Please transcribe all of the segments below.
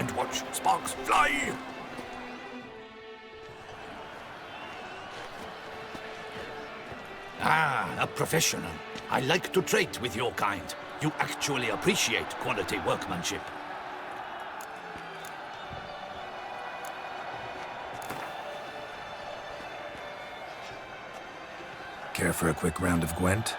and watch sparks fly. Ah, a professional. I like to trade with your kind. You actually appreciate quality workmanship. Care for a quick round of Gwent?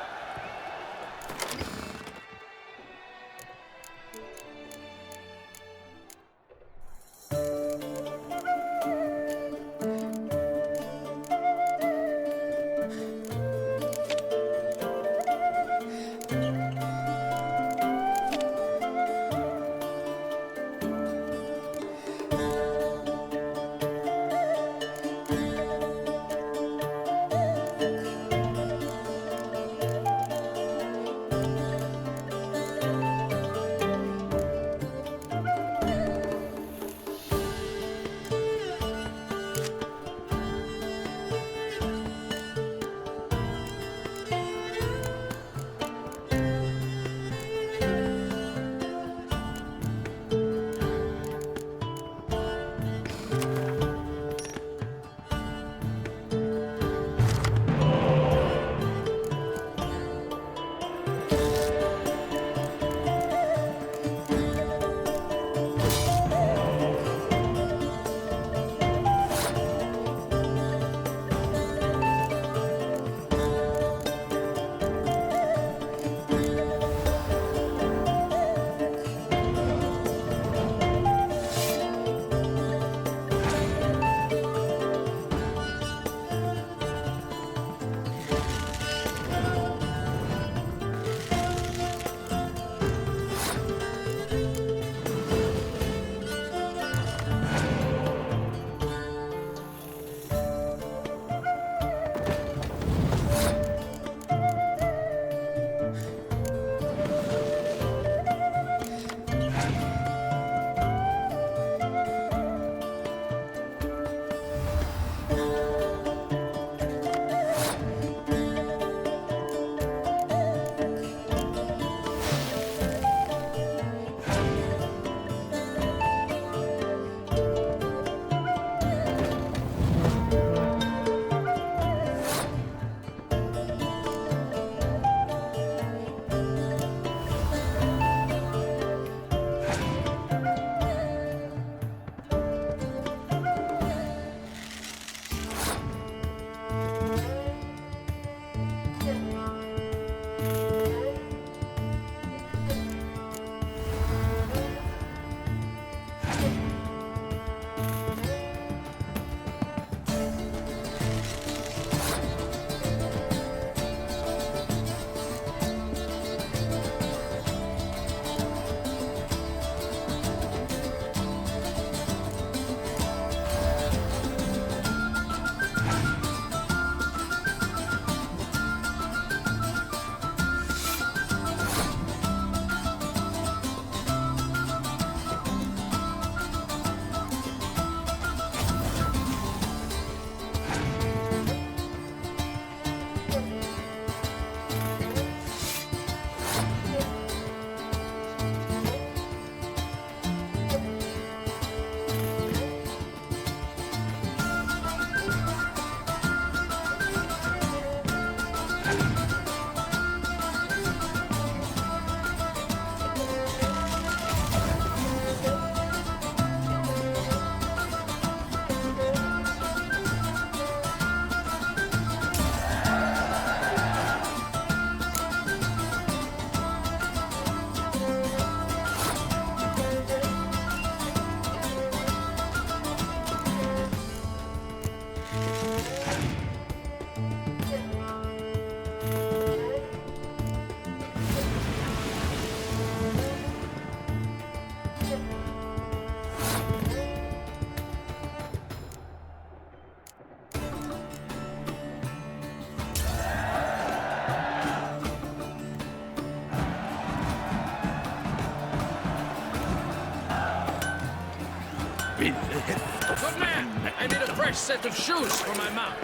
Good man! I need a fresh set of shoes for my mount.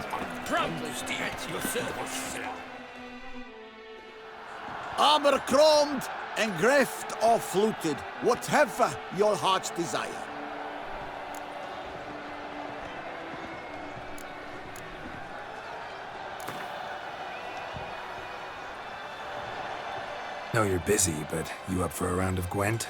Promptly, Armor chromed, Engraved or fluted, whatever your heart's desire. Know you're busy, but you up for a round of Gwent?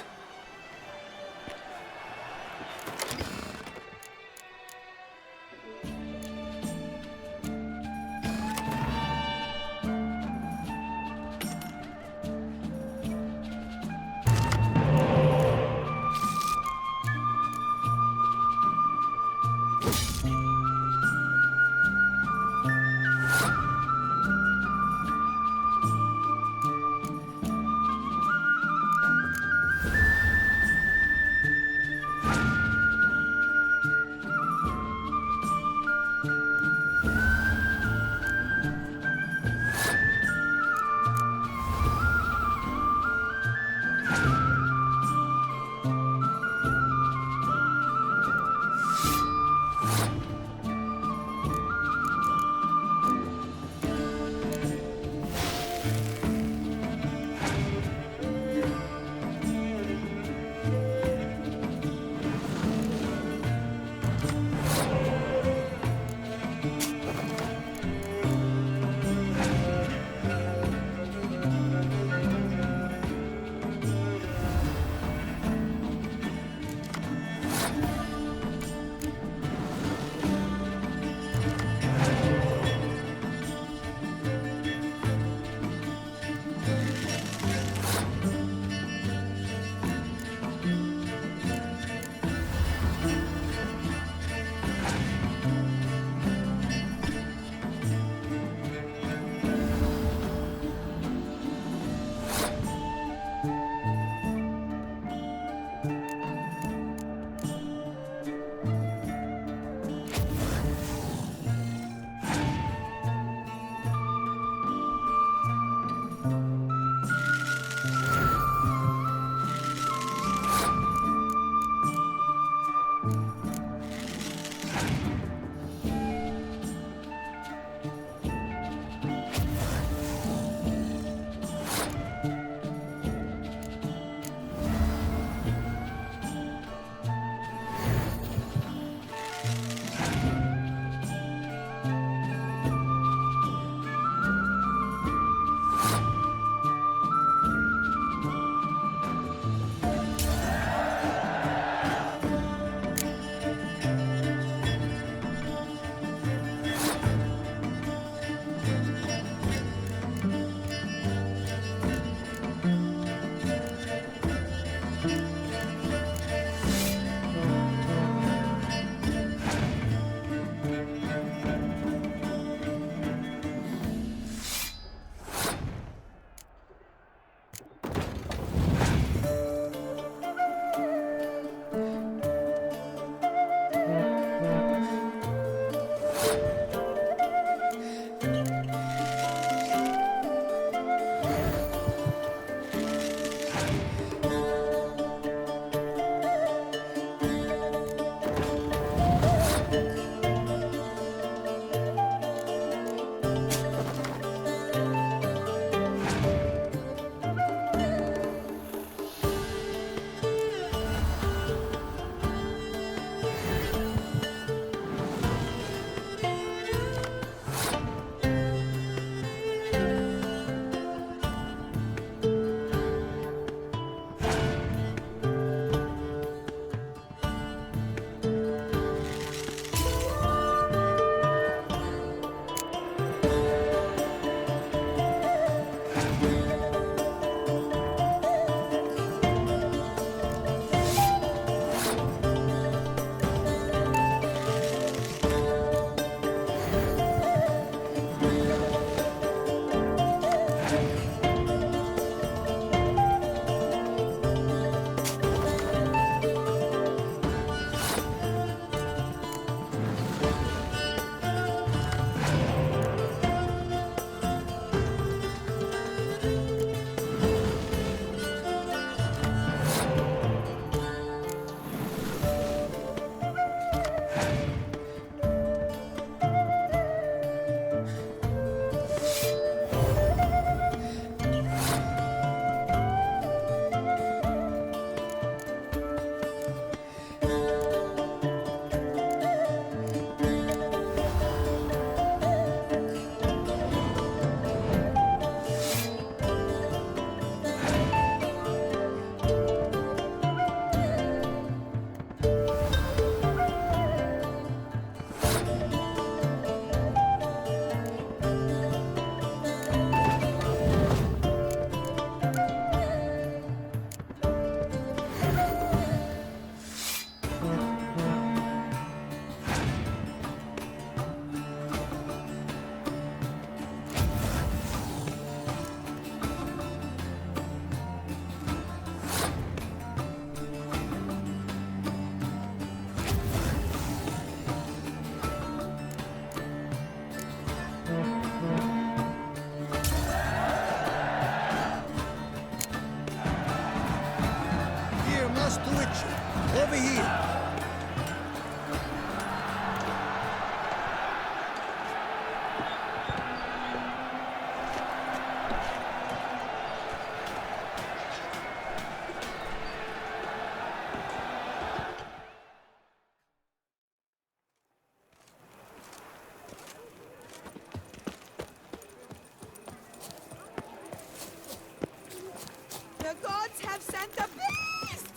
gods have sent the beast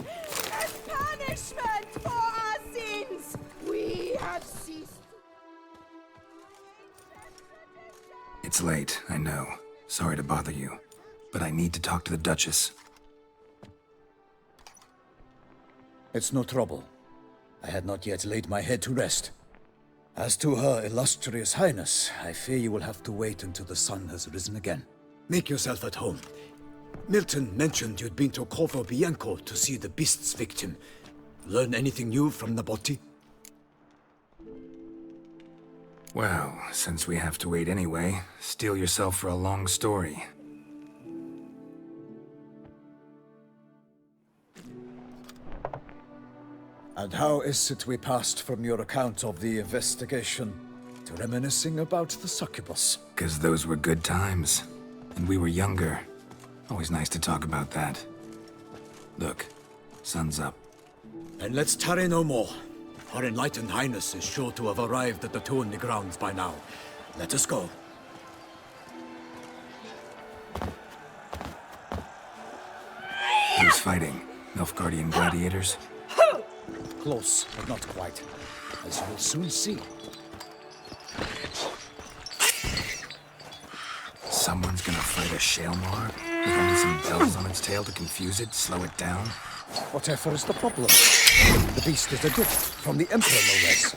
as punishment for our sins. We have ceased. It's late, I know. Sorry to bother you. But I need to talk to the Duchess. It's no trouble. I had not yet laid my head to rest. As to her illustrious highness, I fear you will have to wait until the sun has risen again. Make yourself at home. Milton mentioned you'd been to Corvo Bianco to see the beast's victim. Learn anything new from Nabotti? Well, since we have to wait anyway, steel yourself for a long story. And how is it we passed from your account of the investigation to reminiscing about the succubus? 'Cause those were good times. And we were younger. Always nice to talk about that. Look, sun's up. And let's tarry no more. Her enlightened highness is sure to have arrived at the Tourney grounds by now. Let us go. Who's fighting? Nilfgaardian gladiators? Close, but not quite. As you will soon see. Someone's gonna fight a Shaelmar? With only some bells on its tail to confuse it, slow it down? Whatever is the problem? The beast is a gift from the Emperor, no less.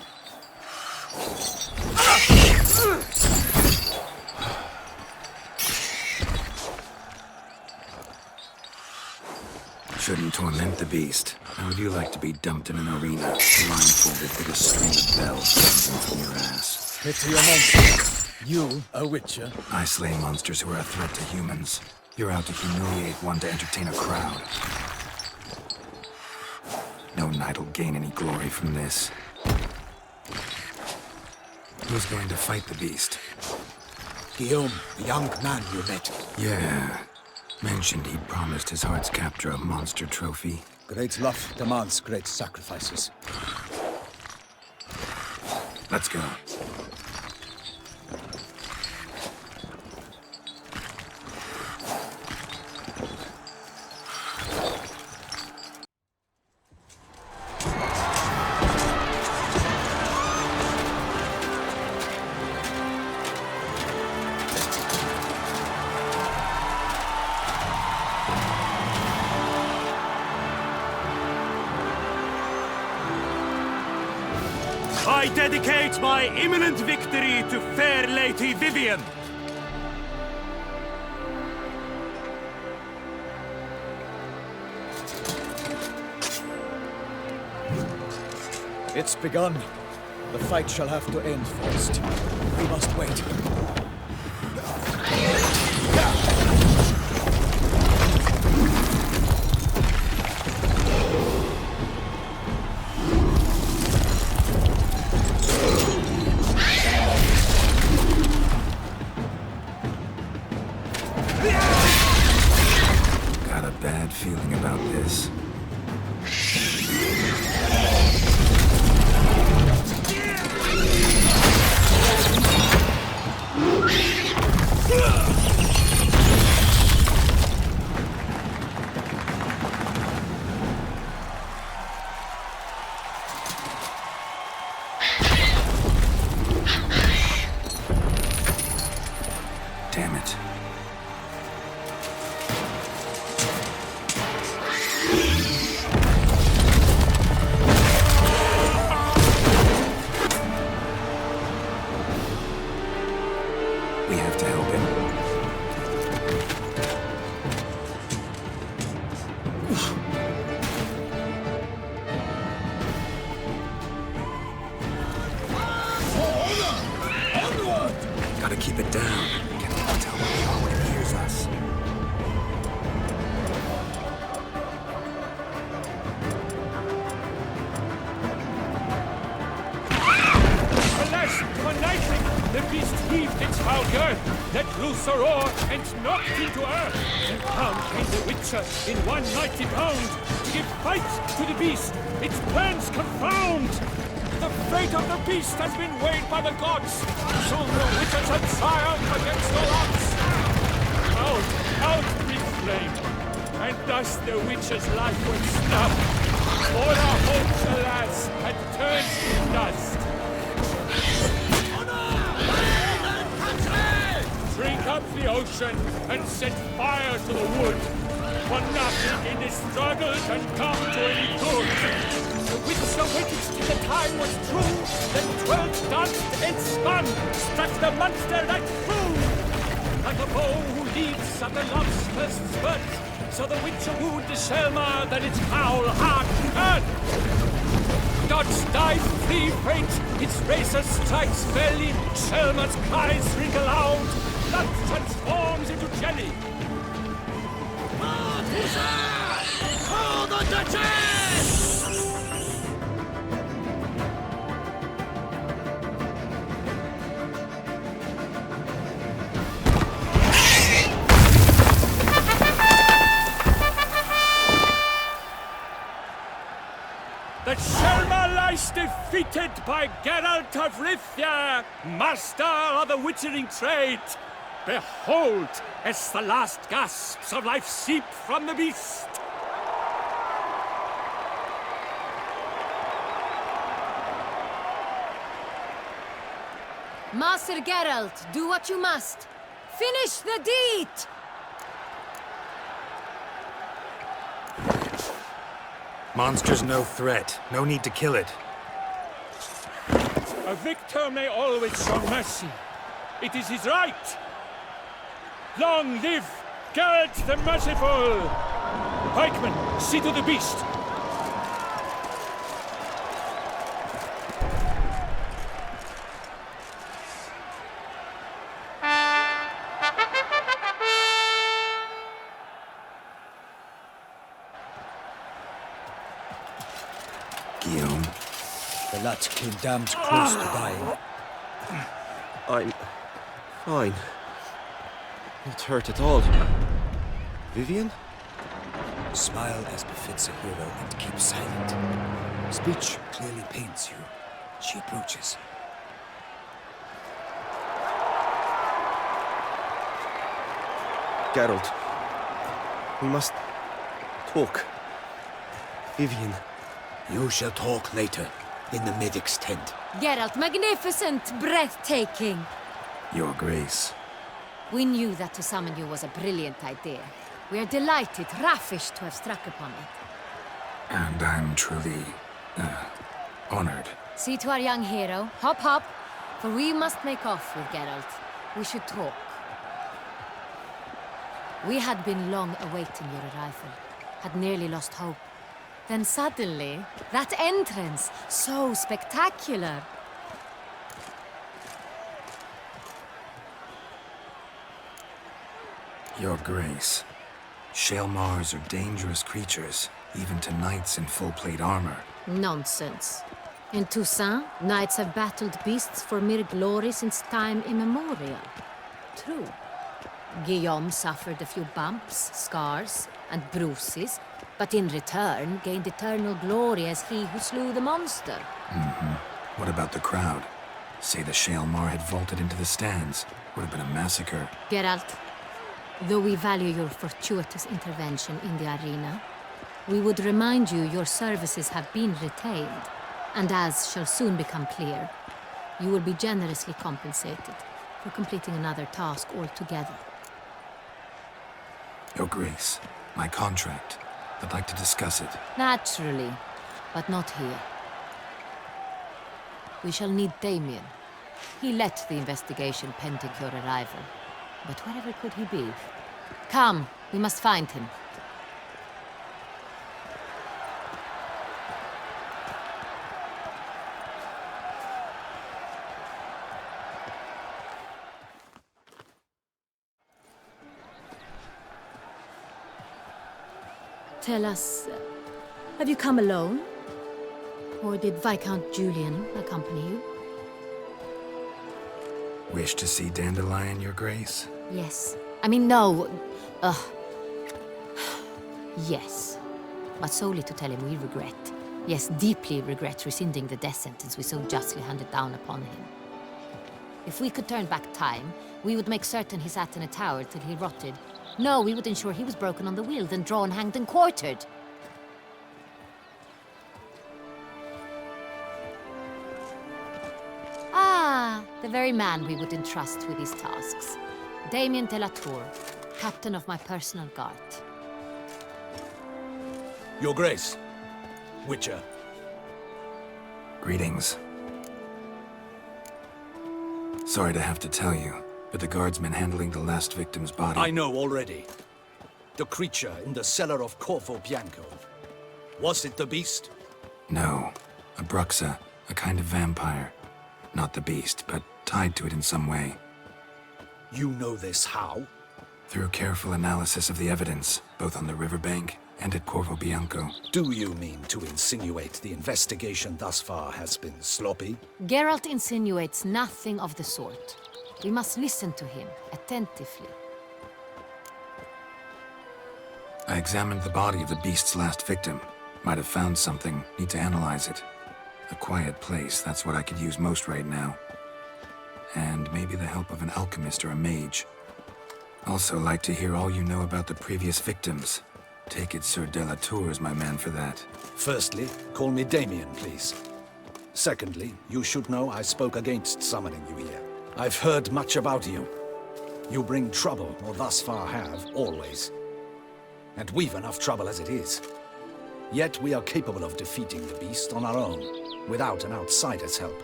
Shouldn't torment the beast. How would you like to be dumped in an arena, blindfolded with a string of bells dangling from your ass? Pity a monster. You, a witcher? I slay monsters who are a threat to humans. You're out to humiliate one to entertain a crowd. No knight will gain any glory from this. Who's going to fight the beast? Guillaume, the young man you met. Yeah. Mentioned he'd promised his heart's captor a monster trophy. Great love demands great sacrifices. Let's go. I dedicate my imminent victory to fair Lady Vivian. It's begun. The fight shall have to end first. We must wait. Got a bad feeling about this. Damn it. We have to help him. Gotta keep it down. Can't tell where we are when he hears us. Alas, one lightning, the beast heaved its foul girth, let loose a roar, and knocked into earth. And down came the Witcher in one mighty bound, to give fight to the beast, its plans confound. The fate of the beast has been weighed by the gods. Soon the Witcher shall triumph against all odds. Out, out with flame. and thus the witch's life was snuffed. All our hopes, alas, had turned to dust. Drink up the ocean and set fire to the wood. For nothing in this struggle can come to any good. The witch awaited till the time was true. Then 12 danced and spun, struck the monster right through. Like a bow who leaves at the love's first spurt, so the witch wooed the Selma, then its foul heart hurt. Dodge, dive, flee, faint, its razor strikes belly, Selma's cries ring aloud, blood transforms into jelly. Call the Duchess! The Selma lies defeated by Geralt of Rivia, master of the witchering trade. Behold, as the last gasps of life seep from the beast. Master Geralt, do what you must. Finish the deed! Monster's no threat. No need to kill it. A victor may always show mercy. It is his right. Long live Geralt the Merciful! Pikeman, see to the beast. Guillaume. The lad came damned close to dying. I'm fine. Not hurt at all. Vivian? Smile as befits a hero and keep silent. Speech clearly pains you. She approaches. Geralt. We must talk. Vivian. You shall talk later, in the medic's tent. Geralt, magnificent, breathtaking. Your Grace. We knew that to summon you was a brilliant idea. We are delighted, ravished to have struck upon it. And I'm truly, honored. See to our young hero. Hop, hop. For we must make off with Geralt. We should talk. We had been long awaiting your arrival. Had nearly lost hope. Then suddenly, that entrance, so spectacular. Your Grace. Shaelmars are dangerous creatures, even to knights in full-plate armor. Nonsense. In Toussaint, knights have battled beasts for mere glory since time immemorial. True. Guillaume suffered a few bumps, scars, and bruises, but in return gained eternal glory as he who slew the monster. What about the crowd? Say the Shaelmar had vaulted into the stands. Would have been a massacre. Geralt, though we value your fortuitous intervention in the arena, we would remind you your services have been retained, and as shall soon become clear, you will be generously compensated for completing another task altogether. Your Grace, my contract. I'd like to discuss it. Naturally, but not here. We shall need Damien. He led the investigation pending your arrival. But wherever could he be? Come, we must find him. Tell us, have you come alone? Or did Viscount Julian accompany you? Wish to see Dandelion, Your Grace? Yes. I mean, no. Yes. But solely to tell him we regret. Yes, deeply regret rescinding the death sentence we so justly handed down upon him. If we could turn back time, we would make certain he sat in a tower till he rotted, No, we would ensure he was broken on the wheel, then drawn, hanged, and quartered. Ah, the very man we would entrust with these tasks. Damien de la Tour, captain of my personal guard. Your Grace. Witcher. Greetings. Sorry to have to tell you, but the guardsman handling the last victim's body... I know already. The creature in the cellar of Corvo Bianco. Was it the beast? No. A Bruxa, a kind of vampire. Not the beast, but tied to it in some way. You know this how? Through careful analysis of the evidence, both on the riverbank and at Corvo Bianco. Do you mean to insinuate the investigation thus far has been sloppy? Geralt insinuates nothing of the sort. We must listen to him attentively. I examined the body of the beast's last victim. Might have found something, need to analyze it. A quiet place, that's what I could use most right now. And maybe the help of an alchemist or a mage. Also like to hear all you know about the previous victims. Take it Sir de la Tour is my man for that. Firstly, call me Damien, please. Secondly, you should know I spoke against summoning you here. I've heard much about you. You bring trouble, or thus far have, always. And we've enough trouble as it is. Yet we are capable of defeating the beast on our own, without an outsider's help.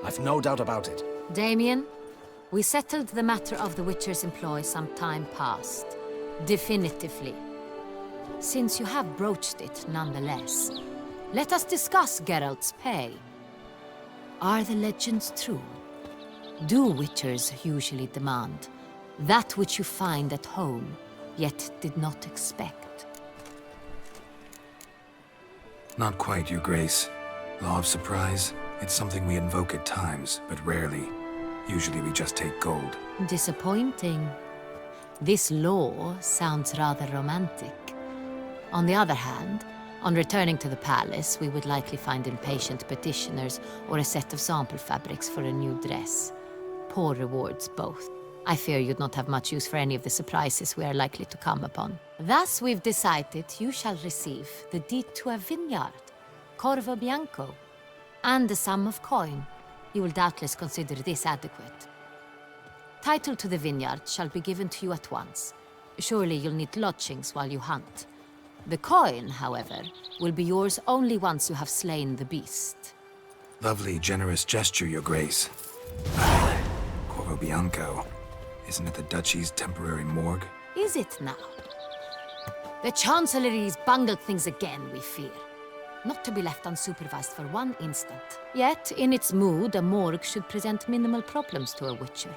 I've no doubt about it. Damien, we settled the matter of the Witcher's employ some time past. Definitively. Since you have broached it nonetheless, let us discuss Geralt's pay. Are the legends true? Do Witchers usually demand that which you find at home, yet did not expect? Not quite, Your Grace. Law of surprise, it's something we invoke at times, but rarely. Usually we just take gold. Disappointing. This law sounds rather romantic. On the other hand, on returning to the palace, we would likely find impatient petitioners or a set of sample fabrics for a new dress. Poor rewards, both. I fear you'd not have much use for any of the surprises we are likely to come upon. Thus, we've decided you shall receive the deed to a vineyard, Corvo Bianco, and a sum of coin. You will doubtless consider this adequate. Title to the vineyard shall be given to you at once. Surely you'll need lodgings while you hunt. The coin, however, will be yours only once you have slain the beast. Lovely, generous gesture, Your Grace. Corvo Bianco. Isn't it the Duchy's temporary morgue? Is it now? The Chancellery's bungled things again, we fear. Not to be left unsupervised for one instant. Yet, in its mood, a morgue should present minimal problems to a Witcher.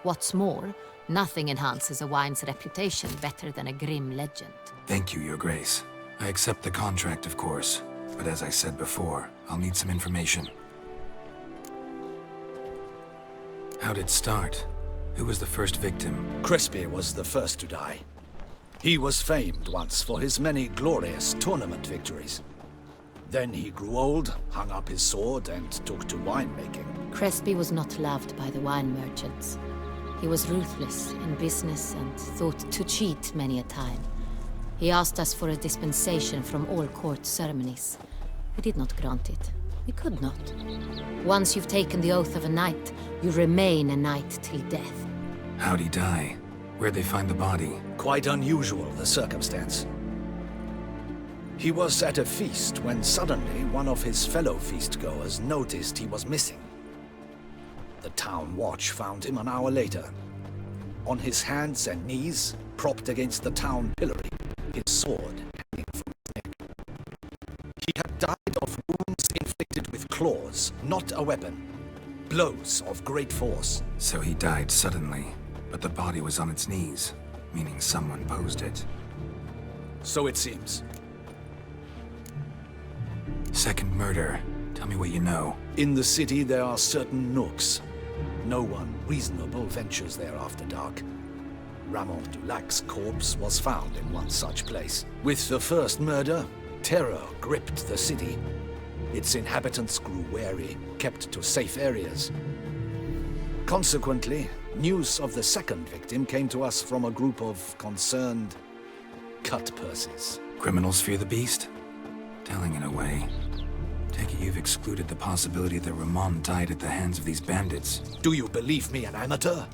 What's more, nothing enhances a wine's reputation better than a grim legend. Thank you, Your Grace. I accept the contract, of course. But as I said before, I'll need some information. How'd it start? Who was the first victim? Crespi was the first to die. He was famed once for his many glorious tournament victories. Then he grew old, hung up his sword, and took to winemaking. Crespi was not loved by the wine merchants. He was ruthless in business and thought to cheat many a time. He asked us for a dispensation from all court ceremonies. We did not grant it. We could not. Once you've taken the oath of a knight, you remain a knight till death. How'd he die? Where'd they find the body? Quite unusual, the circumstance. He was at a feast when suddenly one of his fellow feastgoers noticed he was missing. The town watch found him an hour later. On his hands and knees, propped against the town pillory, his sword hanging from his neck. He had died of wounds inflicted with claws, not a weapon. Blows of great force. So he died suddenly, but the body was on its knees, meaning someone posed it. So it seems. Second murder. Tell me what you know. In the city there are certain nooks. No one reasonable ventures there after dark. Ramon Dulac's corpse was found in one such place. With the first murder, terror gripped the city. Its inhabitants grew wary, kept to safe areas. Consequently, News of the second victim came to us from a group of concerned cut-purses. Criminals fear the beast? Telling in a way. Take it you've excluded the possibility that Ramon died at the hands of these bandits. Do you believe me an amateur?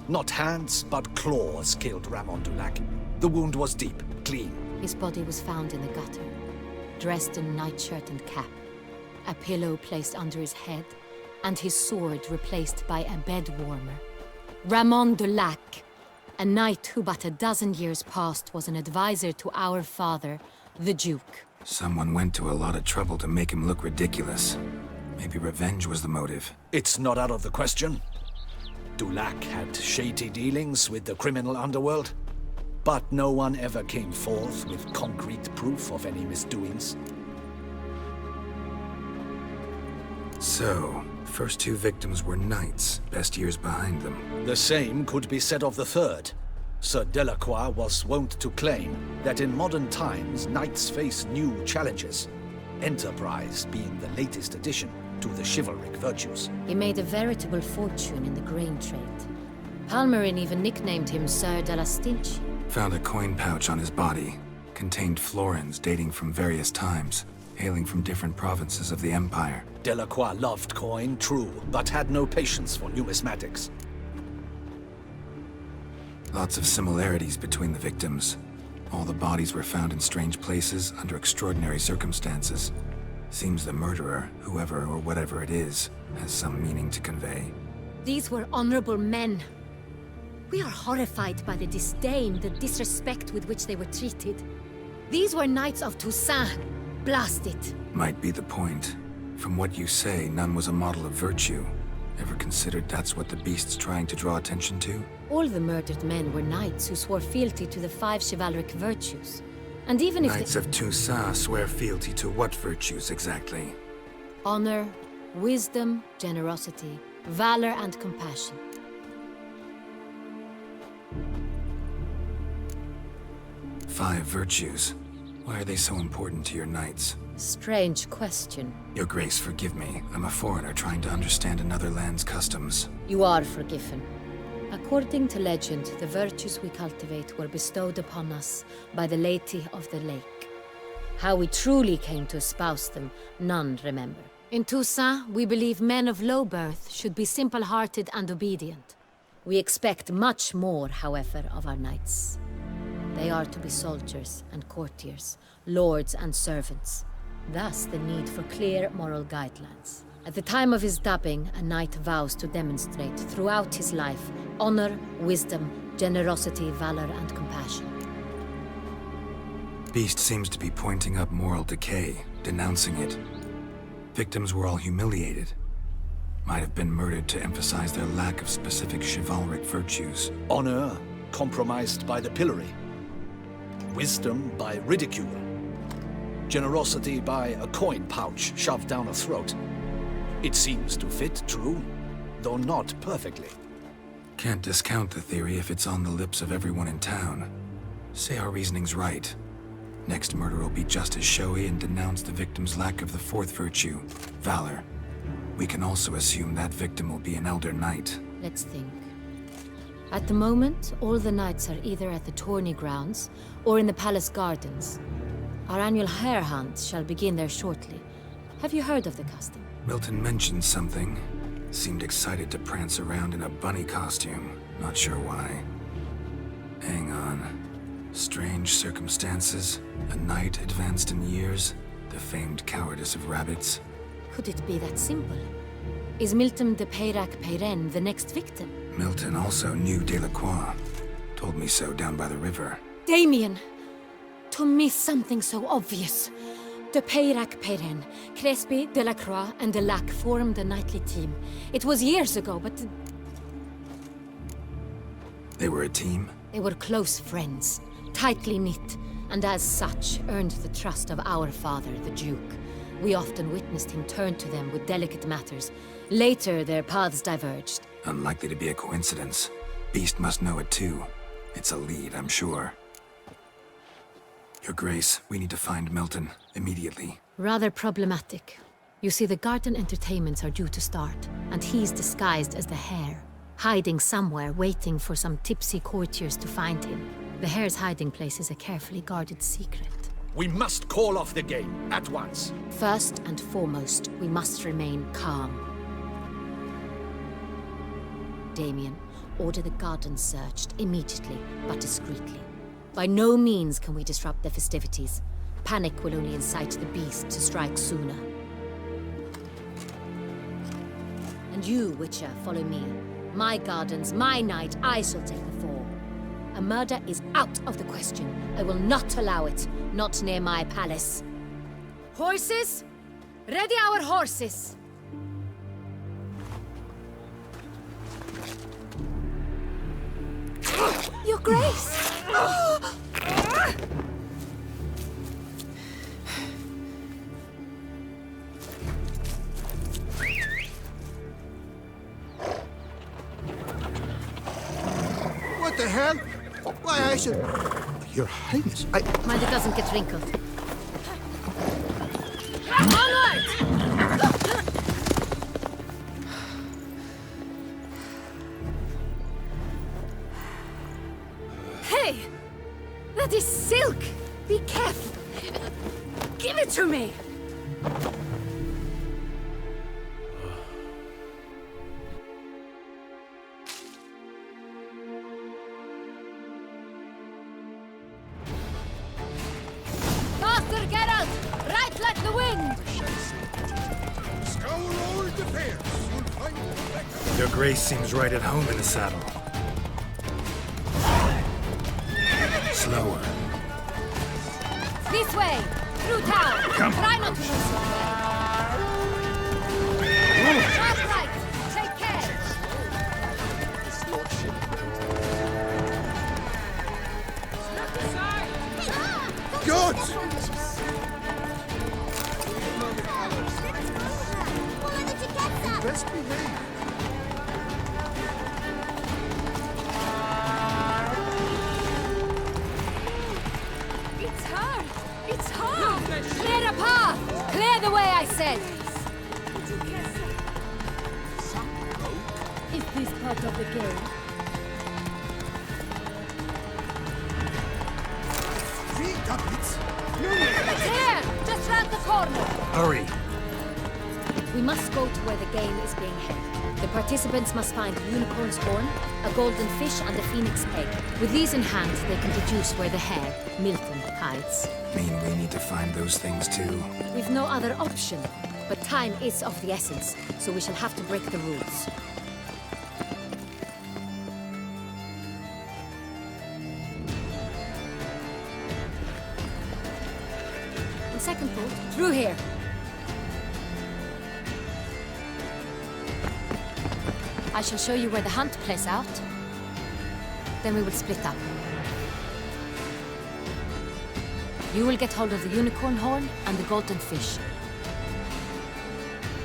Not hands, but claws killed Ramon Dulac. The wound was deep, clean. His body was found in the gutter, dressed in nightshirt and cap, a pillow placed under his head, and his sword replaced by a bed warmer. Ramon Dulac, a knight who but a dozen years past was an advisor to our father, the Duke. Someone went to a lot of trouble to make him look ridiculous. Maybe revenge was the motive. It's not out of the question. Dulac had shady dealings with the criminal underworld, but no one ever came forth with concrete proof of any misdoings. So, first two victims were knights, best years behind them. The same could be said of the third. Sir Delacroix was wont to claim that in modern times, knights face new challenges, enterprise being the latest addition to the chivalric virtues. He made a veritable fortune in the grain trade. Palmerin even nicknamed him Sir de la Stinch. Found a coin pouch on his body. Contained florins dating from various times, hailing from different provinces of the Empire. Delacroix loved coin, true, but had no patience for numismatics. Lots of similarities between the victims. All the bodies were found in strange places under extraordinary circumstances. Seems the murderer, whoever or whatever it is, has some meaning to convey. These were honorable men. We are horrified by the disdain, the disrespect with which they were treated. These were Knights of Toussaint. Blast it. Might be the point. From what you say, none was a model of virtue. Ever considered that's what the beast's trying to draw attention to? All the murdered men were knights who swore fealty to the 5 chivalric virtues. And even if Knights of Toussaint swear fealty to what virtues exactly? honor, wisdom, generosity, valor, and compassion. Five virtues. Why are they so important to your knights? Strange question. Your Grace, forgive me. I'm a foreigner trying to understand another land's customs. You are forgiven. According to legend, the virtues we cultivate were bestowed upon us by the Lady of the Lake. How we truly came to espouse them, none remember. In Toussaint, we believe men of low birth should be simple-hearted and obedient. We expect much more, however, of our knights. They are to be soldiers and courtiers, lords and servants. Thus, the need for clear moral guidelines. At the time of his dubbing, a knight vows to demonstrate throughout his life honor, wisdom, generosity, valor, and compassion. Beast seems to be pointing up moral decay, denouncing it. Victims were all humiliated. Might have been murdered to emphasize their lack of specific chivalric virtues. Honor compromised by the pillory. Wisdom by ridicule. Generosity by a coin pouch shoved down a throat. It seems to fit, true, though not perfectly. Can't discount the theory if it's on the lips of everyone in town. Say our reasoning's right. Next murder will be just as showy and denounce the victim's lack of the fourth virtue, valor. We can also assume that victim will be an elder knight. Let's think. At the moment, all the knights are either at the tourney grounds or in the palace gardens. Our annual hare hunt shall begin there shortly. Have you heard of the custom? Milton mentioned something. Seemed excited to prance around in a bunny costume. Not sure why. Hang on. Strange circumstances. A knight advanced in years. The famed cowardice of rabbits. Could it be that simple? Is Milton de Peyrac-Peyren the next victim? Milton also knew Delacroix. Told me so down by the river. Damien! To miss something so obvious. De Peyrac-Peyren, Crespi, Delacroix, and Delac formed a knightly team. It was years ago, but... They were a team? They were close friends, tightly knit, and as such earned the trust of our father, the Duke. We often witnessed him turn to them with delicate matters. Later, their paths diverged. Unlikely to be a coincidence. Beast must know it too. It's a lead, I'm sure. Your Grace, we need to find Milton, immediately. Rather problematic. You see, the garden entertainments are due to start, and he's disguised as the hare. hiding somewhere, waiting for some tipsy courtiers to find him. The hare's hiding place is a carefully guarded secret. We must call off the game at once. First and foremost, we must remain calm. Damien, order the gardens searched immediately, but discreetly. By no means can we disrupt the festivities. Panic will only incite the beast to strike sooner. And you, Witcher, follow me. My gardens, my night, I shall take the fall. A murder is out of the question. I will not allow it. Not near my palace. Horses? Ready our horses! Your Grace! What the hell? Why, I should... Your Highness, Mind it doesn't get wrinkled. Onward! Hey! That is silk! Be careful! Give it to me! Faster, Geralt! Right like the wind! Scour all the fairs. You'll find it. Your Grace seems right at home in the saddle. Slower. This way! Through town! Come. Try not to lose your head. Sharp right! Take care! Good! Best behave. It's her! It's her! Clear a path! Clear the way, I said! Is this part of the game? It's here! Just round the corner! Hurry. We must go to where the game is being held. The participants must find a unicorn's horn, a golden fish, and a phoenix egg. With these in hand, they can deduce where the hare, Milton, hides. Mean we need to find those things too? We've no other option. But time is of the essence, so we shall have to break the rules. On second thought, through here. I shall show you where the hunt plays out. Then we will split up. You will get hold of the unicorn horn and the golden fish,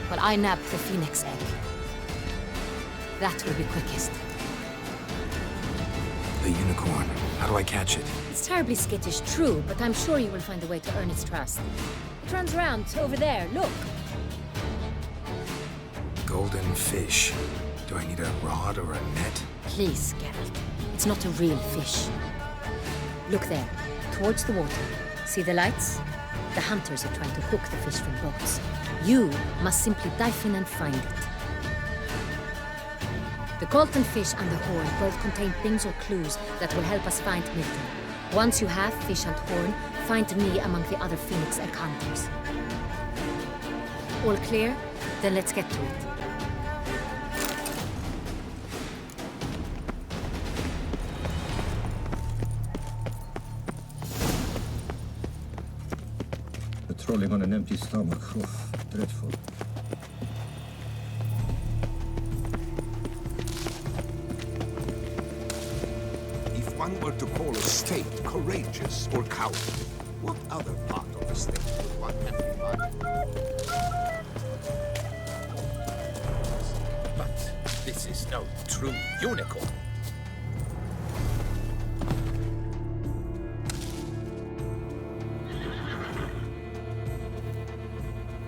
while I nab the phoenix egg. That will be quickest. The unicorn. How do I catch it? It's terribly skittish, true, but I'm sure you will find a way to earn its trust. It runs around over there, look. Golden fish. Do I need a rod or a net? Please, Geralt. It's not a real fish. Look there, towards the water. See the lights? The hunters are trying to hook the fish from boats. You must simply dive in and find it. The golden fish and the horn both contain things or clues that will help us find Milton. Once you have fish and horn, find me among the other phoenix egg hunters. All clear? Then let's get to it. Patrolling on an empty stomach. Oh, dreadful. If one were to call a state courageous or cowardly, what other part of the state would one have in mind? But this is no true unicorn.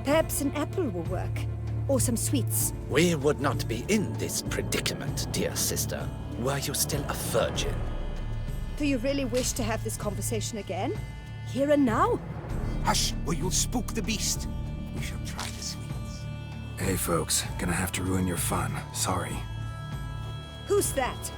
Perhaps an apple will work. or some sweets. We would not be in this predicament, dear sister, were you still a virgin. Do you really wish to have this conversation again? Here and now? Hush, or you'll spook the beast. We shall try the sweets. Hey folks, gonna have to ruin your fun. Sorry. Who's that?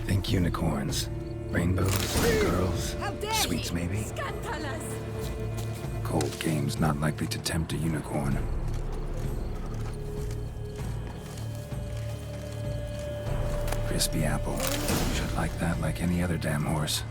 Think unicorns, rainbows, girls, sweets maybe? Scandalous! Cold game's not likely to tempt a unicorn. Crispy apple. Should like that like any other damn horse.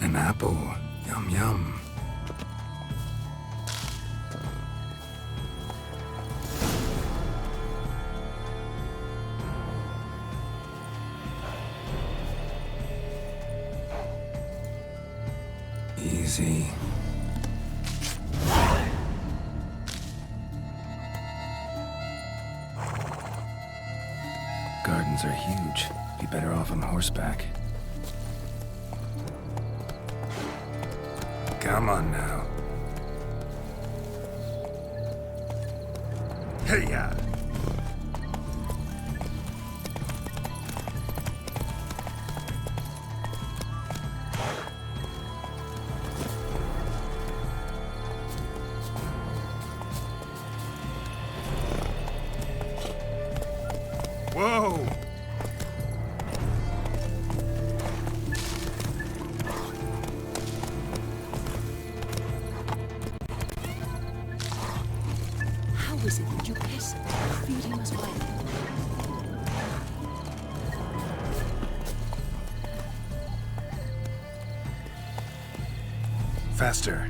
An apple. Yum yum. Easy. Gardens are huge. Be better off on horseback. Come on now. Hey-ya! Whoa! How is it that you peasant are feeding us wild? Faster.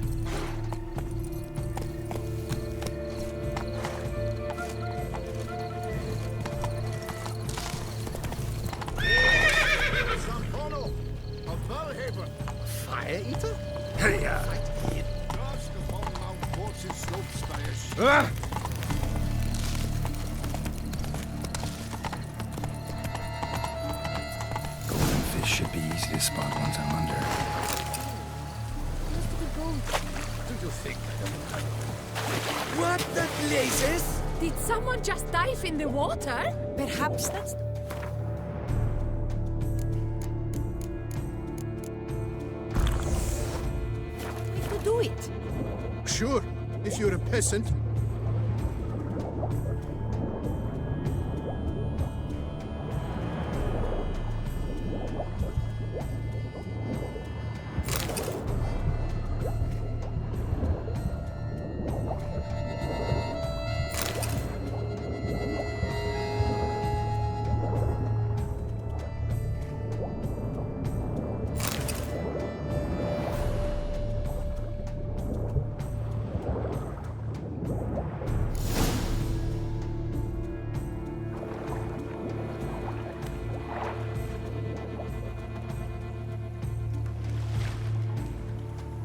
Fire eater? Hey-ya! Ah! Golden fish should be easy to spot once I'm under. Do you think I don't know? What the blazes? Did someone just dive in the water? Perhaps that's... We could do it. Sure, if you're a peasant.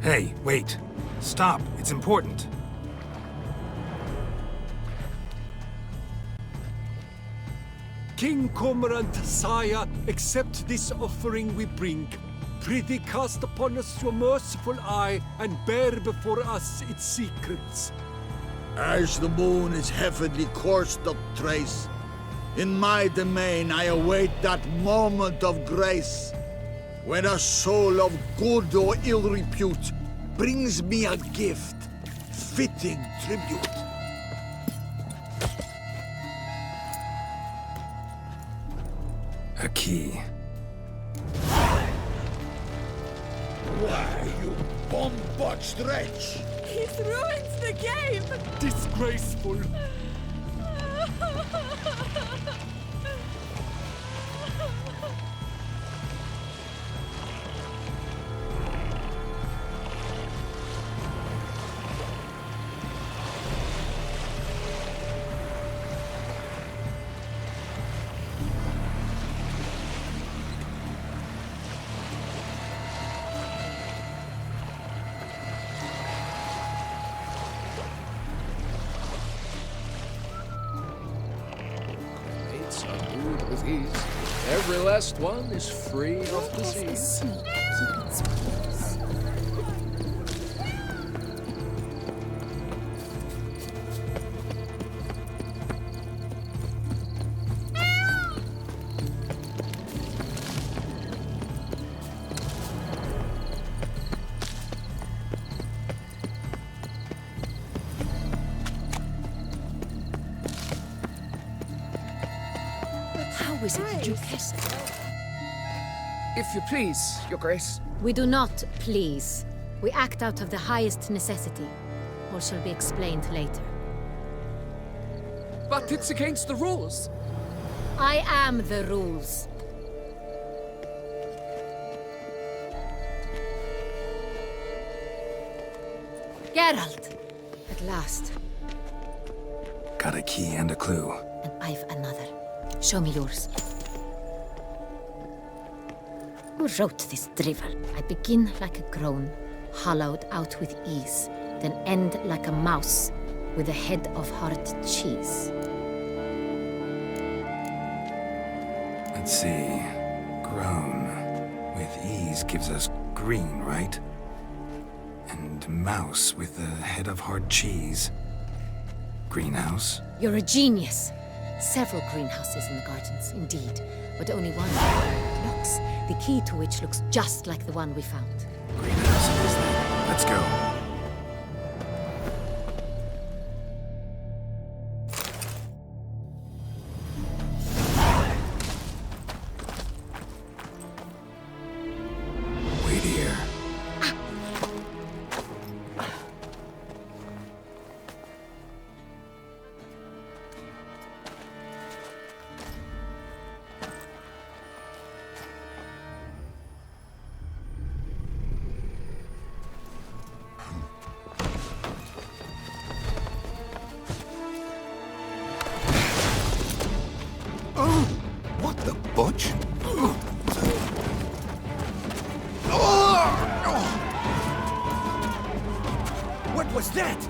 Hey, wait. Stop. It's important. King Cormorant, sire, accept this offering we bring. Prithee cast upon us your merciful eye, and bear before us its secrets. As the moon its heavenly course doth trace, in my domain I await that moment of grace, when a soul of good or ill repute brings me a gift, fitting tribute. A key. Why, you bomb-botched wretch! He's ruined the game! Disgraceful. Mates are brewed with ease. Every last one is free of disease. How is it that you guess it? If you please, Your Grace. We do not please. We act out of the highest necessity. Or shall be explained later. But it's against the rules. I am the rules. Geralt! At last. Got a key and a clue. And I've another. Show me yours. Who wrote this drivel? I begin like a groan, hollowed out with ease, then end like a mouse, with a head of hard cheese. Let's see. Grown. With ease gives us green, right? And mouse with the head of hard cheese. Greenhouse? You're a genius. Several greenhouses in the gardens, indeed, but only one looks, the key to which looks just like the one we found. Greenhouse it is then. Let's go. Wait here. What the butch? What was that?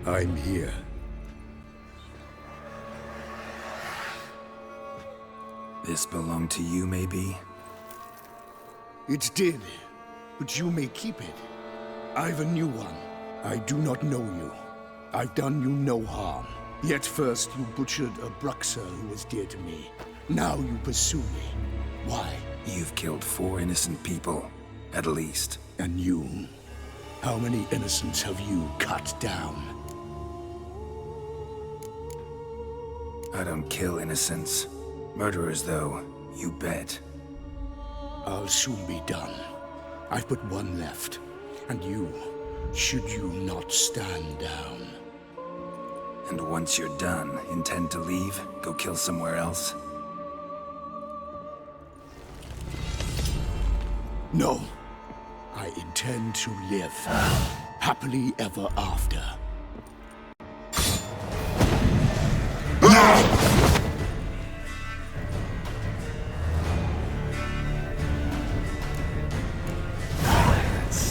I'm here. This belonged to you, maybe? It did, but you may keep it. I've a new one. I do not know you. I've done you no harm. Yet first you butchered a Bruxer who was dear to me. Now you pursue me. Why? You've killed 4 innocent people, at least. And you? How many innocents have you cut down? I don't kill innocents. Murderers, though, you bet. I'll soon be done. I've but one left. And you, should you not stand down. And once you're done, intend to leave? Go kill somewhere else? No. I intend to live. Happily ever after.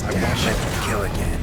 I won't let you kill again.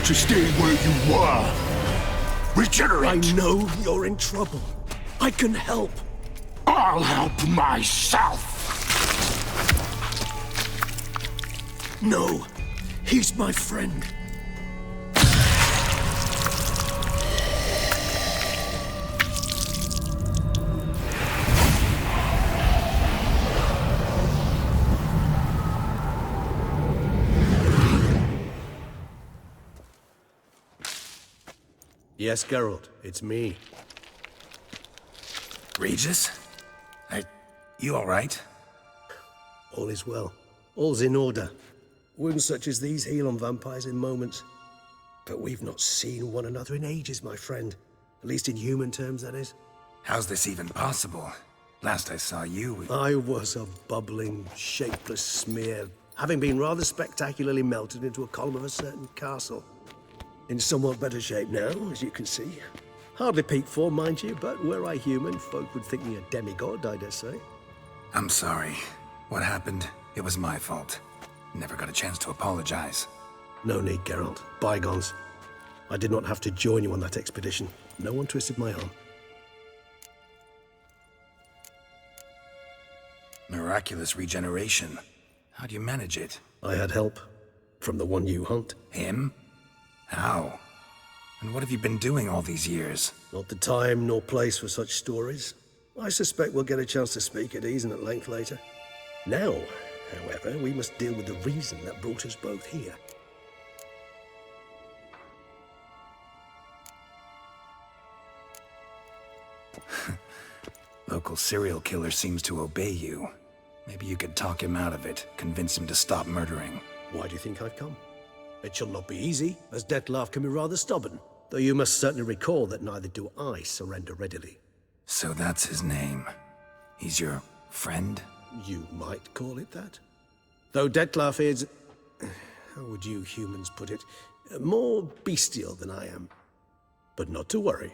ought to stay where you were. Regenerate! I know you're in trouble. I can help. I'll help myself! No, he's my friend. Yes, Geralt, it's me. Regis? You all right? All is well. All's in order. Wounds such as these heal on vampires in moments. But we've not seen one another in ages, my friend. At least in human terms, that is. How's this even possible? Last I saw you... I was a bubbling, shapeless smear, having been rather spectacularly melted into a column of a certain castle. In somewhat better shape now, as you can see. Hardly peak form, mind you, but were I human, folk would think me a demigod, I dare say. I'm sorry. What happened? It was my fault. Never got a chance to apologize. No need, Geralt. Bygones. I did not have to join you on that expedition. No one twisted my arm. Miraculous regeneration. How do you manage it? I had help. From the one you hunt. Him? How? And what have you been doing all these years? Not the time nor place for such stories. I suspect we'll get a chance to speak at ease and at length later. Now, however, we must deal with the reason that brought us both here. Local serial killer seems to obey you. Maybe you could talk him out of it, convince him to stop murdering. Why do you think I've come? It shall not be easy, as Dettlaff can be rather stubborn. Though you must certainly recall that neither do I surrender readily. So that's his name. He's your friend? You might call it that. Though Dettlaff is... how would you humans put it? More bestial than I am. But not to worry.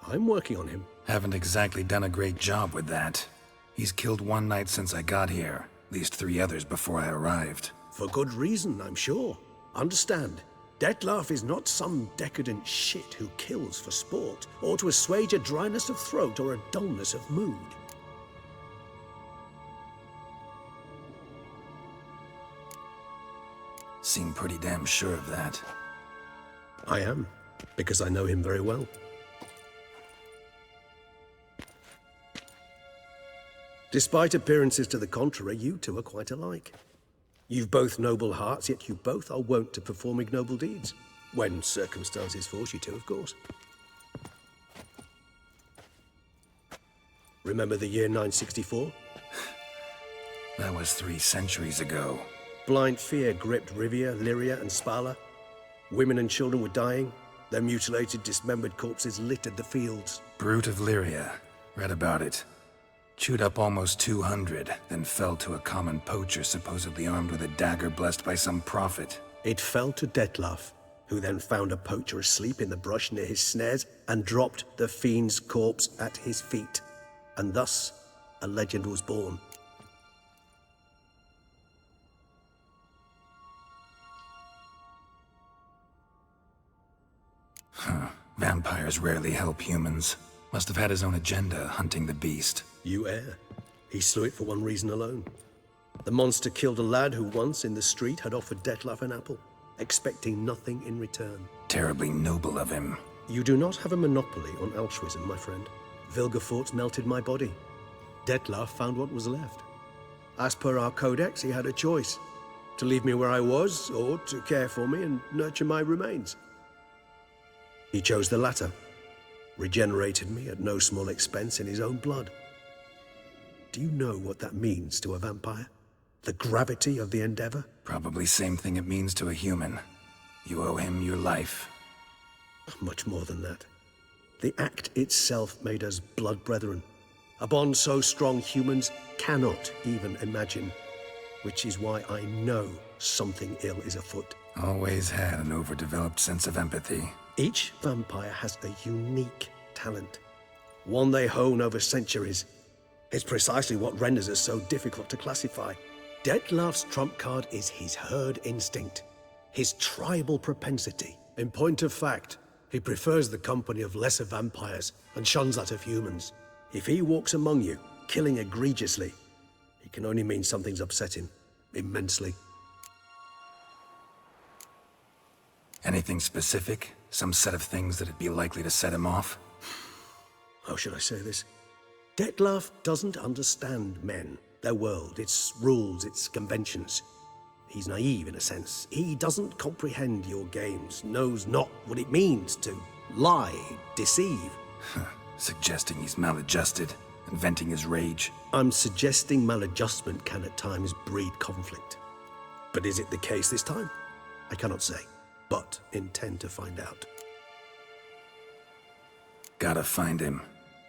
I'm working on him. Haven't exactly done a great job with that. He's killed one knight since I got here. At least 3 others before I arrived. For good reason, I'm sure. Understand, Dettlaff is not some decadent shit who kills for sport, or to assuage a dryness of throat or a dullness of mood. Seem pretty damn sure of that. I am, because I know him very well. Despite appearances to the contrary, you two are quite alike. You've both noble hearts, yet you both are wont to perform ignoble deeds. When circumstances force you to, of course. Remember the year 964? That was 3 centuries ago. Blind fear gripped Rivia, Lyria, and Spala. Women and children were dying. Their mutilated, dismembered corpses littered the fields. Brute of Lyria. Read about it. Chewed up almost 200, then fell to a common poacher supposedly armed with a dagger blessed by some prophet. It fell to Dettlaff, who then found a poacher asleep in the brush near his snares and dropped the fiend's corpse at his feet. And thus, a legend was born. Vampires rarely help humans. Must have had his own agenda, hunting the beast. You err. He slew it for one reason alone. The monster killed a lad who once, in the street, had offered Dettlaff an apple, expecting nothing in return. Terribly noble of him. You do not have a monopoly on altruism, my friend. Vilgefortz melted my body. Dettlaff found what was left. As per our codex, he had a choice. To leave me where I was, or to care for me and nurture my remains. He chose the latter. Regenerated me at no small expense in his own blood. Do you know what that means to a vampire? The gravity of the endeavor? Probably same thing it means to a human. You owe him your life. Much more than that. The act itself made us blood brethren. A bond so strong humans cannot even imagine. Which is why I know something ill is afoot. Always had an overdeveloped sense of empathy. Each vampire has a unique talent. One they hone over centuries. It's precisely what renders us so difficult to classify. Dettlaff's trump card is his herd instinct, his tribal propensity, In point of fact, he prefers the company of lesser vampires and shuns that of humans. If he walks among you, killing egregiously, it can only mean something's upsetting immensely. Anything specific? Some set of things that'd be likely to set him off? How should I say this? Detlef doesn't understand men, their world, its rules, its conventions. He's naive in a sense. He doesn't comprehend your games, knows not what it means to lie, deceive. Suggesting he's maladjusted, and venting his rage. I'm suggesting maladjustment can at times breed conflict. But is it the case this time? I cannot say, but intend to find out. Gotta find him,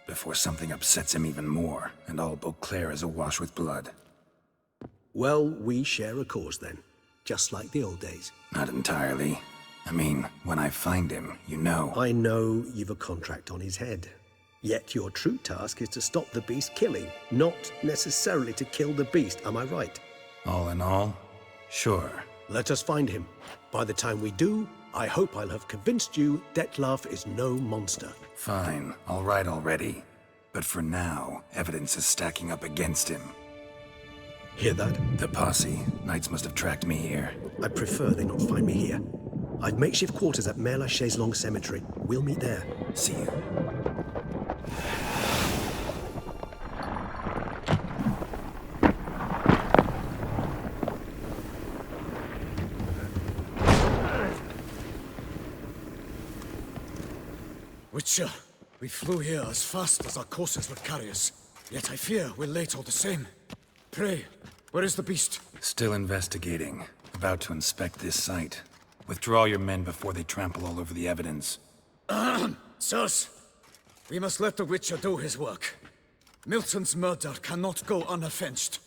before something upsets him even more, and all Beauclair is awash with blood. Well, we share a cause then, just like the old days. Not entirely. I mean, when I find him, you know. I know you've a contract on his head. Yet your true task is to stop the beast killing, not necessarily to kill the beast, am I right? All in all, sure. Let us find him. By the time we do, I hope I'll have convinced you Detlef is no monster. Fine, all right already. But for now, evidence is stacking up against him. Hear that? The posse. Knights must have tracked me here. I prefer they not find me here. I've makeshift quarters at Mère Lachaise Long Cemetery. We'll meet there. See you. Witcher, we flew here as fast as our courses would carry us. Yet I fear we're late all the same. Pray, where is the beast? Still investigating. About to inspect this site. Withdraw your men before they trample all over the evidence. Sirs, we must let the Witcher do his work. Milton's murder cannot go unavenged.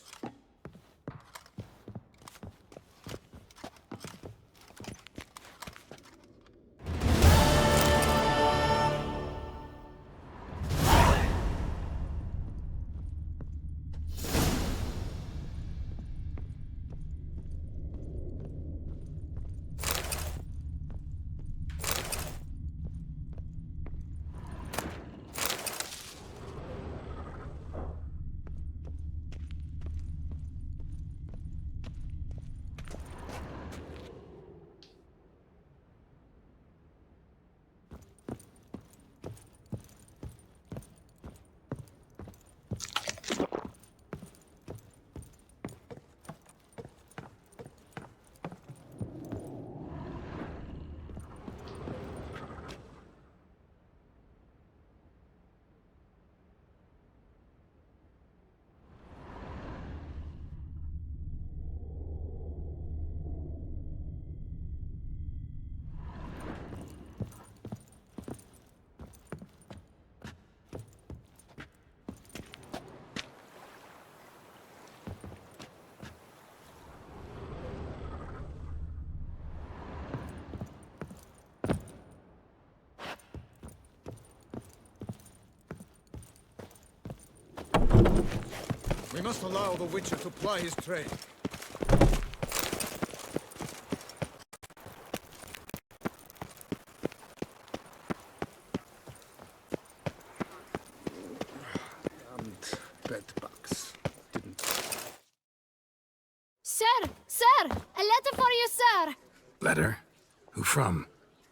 We must allow the Witcher to ply his trade. And bedbugs. Sir! Sir! A letter for you, sir! Letter? Who from?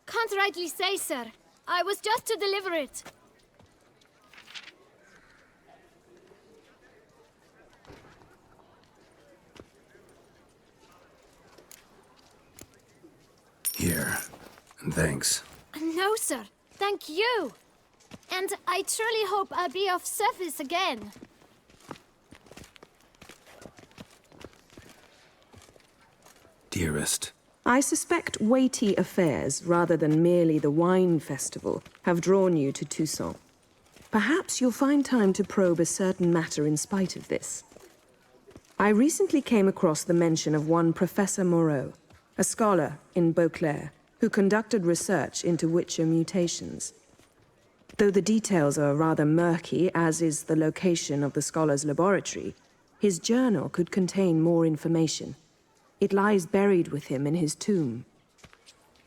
Can't rightly say, sir. I was just to deliver it. Here. And thanks. No, sir. Thank you. And I truly hope I'll be of service again. Dearest. I suspect weighty affairs, rather than merely the wine festival, have drawn you to Toussaint. Perhaps you'll find time to probe a certain matter in spite of this. I recently came across the mention of one Professor Moreau, a scholar in Beauclair, who conducted research into Witcher mutations. Though the details are rather murky, as is the location of the scholar's laboratory, his journal could contain more information. It lies buried with him in his tomb.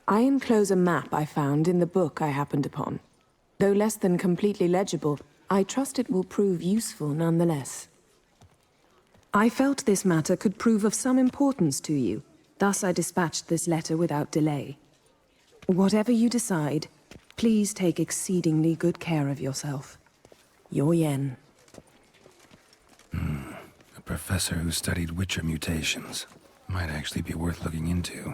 I enclose a map I found in the book I happened upon. Though less than completely legible, I trust it will prove useful nonetheless. I felt this matter could prove of some importance to you, thus I dispatched this letter without delay. Whatever you decide, please take exceedingly good care of yourself. Your Yen. A professor who studied Witcher mutations. Might actually be worth looking into.